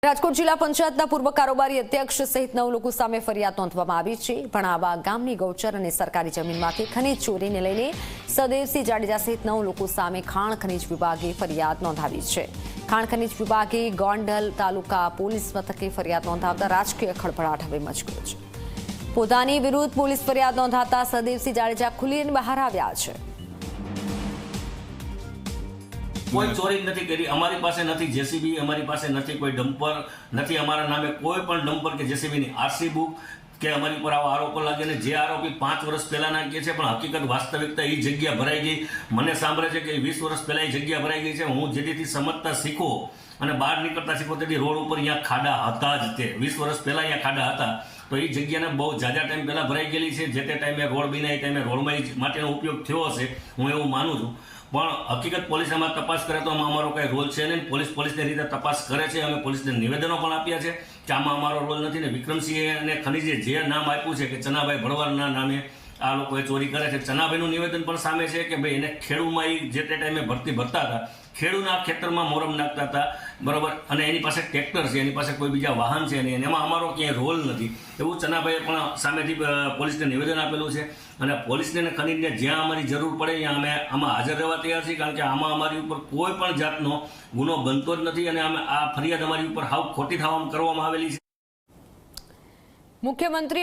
રાજકોટ જિલ્લા પંચાયતના પૂર્વ કારોબારી અધ્યક્ષ સહિત 9 લોકો સામે ફરિયાદ નોંધવામાં આવી છે। ભણાવા ગામની ગૌચર અને સરકારી જમીનમાંથી ખનીજ ચોરીને લઈને સદેવસિંહ જાડેજા સહિત 9 લોકો સામે ખાણ ખનીજ વિભાગે ફરિયાદ નોંધાવી છે। ખાણ ખનીજ વિભાગે ગોંડલ તાલુકા પોલીસ મથકે ફરિયાદ નોંધાવતા રાજકીય ખળભળાટ હવે મચી ગયો છે। પોતાની વિરુદ્ધ પોલીસ ફરિયાદ નોંધાતા સદેવસિંહ જાડેજા ખુલીને બહાર આવ્યા છે। कोई चोरी नहीं करी, अमारी पासे नहीं जेसीबी, अमारी पासे नहीं कोई डंपर, नहीं अमारा नामे कोई पण डंपर के जेसीबी नी आरसी बुक के अमारी पर आवा आरोप लगे ने जे आरोपी 5 वर्ष पहला ना के छे पण हकीकत वास्तविकता ई जग्या भराई गई। मने सांभळे छे के 20 वर्ष पहला ई जग्या भराई गई छे। हूँ जेदीथी समझता शीखो અને બહાર નીકળતા શીખો તેથી રોડ ઉપર અહીંયા ખાડા હતા જ તે 20 વર્ષ પહેલા અહીંયા ખાડા હતા। તો એ જગ્યાને બહુ જાજા ટાઈમ પહેલા ભરાઈ ગયેલી છે। જે તે ટાઈમે રોડ બિના એ ટાઈમે રોડમાં માટેનો ઉપયોગ થયો હશે, હું એવું માનું છું। પણ હકીકત પોલીસ આમાં તપાસ કરે તો આમાં અમારો કઈ રોલ છે નહીં। પોલીસની રીતે તપાસ કરે છે। અમે પોલીસને નિવેદનો પણ આપ્યા છે કે આમાં અમારો રોલ નથી ને વિક્રમસિંહ અને ખનીજે જે નામ આપ્યું છે કે ચનાભાઈ ભરવાડના નામે આ લોકોએ ચોરી કરે છે। ચનાભાઈનું નિવેદન પણ સામે છે કે ભાઈ એને ખેડૂમાં જે તે ટાઈમે ભરતી ભરતા હતા, ખેડૂના ખેતરમાં મોરમ નાખતા હતા, બરોબર, અને એની પાસે ટ્રેક્ટર છે, એની પાસે કોઈ બીજા વાહન છે નહીં, એમાં અમારો ક્યાંય રોલ નથી એવું ચનાભાઈએ પણ સામેથી પોલીસને નિવેદન આપેલું છે। અને પોલીસને ખનીજને જ્યાં અમારી જરૂર પડે ત્યાં અમે આમાં હાજર રહેવા તૈયાર છીએ, કારણ કે આમાં અમારી ઉપર કોઈ પણ જાતનો ગુનો બનતો જ નથી અને અમે આ ફરિયાદ અમારી ઉપર હાવ ખોટી થવામાં કરવામાં આવેલી છે। મુખ્યમંત્રી